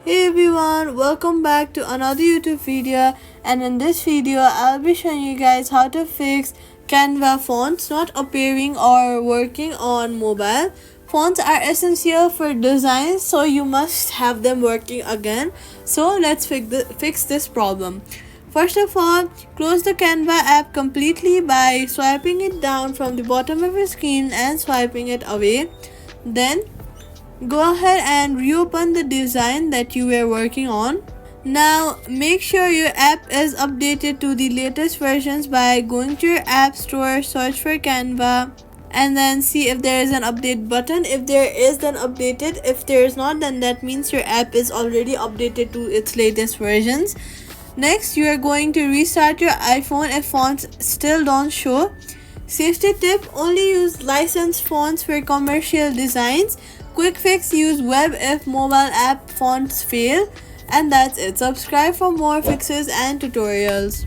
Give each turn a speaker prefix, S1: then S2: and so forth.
S1: Hey everyone, welcome back to another YouTube video, and in this video I'll be showing you guys how to fix Canva fonts not appearing or working on mobile. Fonts are essential for design, so you must have them working again. So let's fix this problem. First of all, close the Canva app completely by swiping it down from the bottom of your screen and swiping it away. Then go ahead and reopen the design that you were working on. Now make sure your app is updated to the latest versions by going to your app store, search for Canva, and then see if there is an update button. If there is, then update it. If there is not, then that means your app is already updated to its latest versions. Next, you are going to restart your iPhone if fonts still don't show. Safety tip: only use licensed fonts for commercial designs. Quick fix: use web if mobile app fonts fail. And that's it. Subscribe for more fixes and tutorials.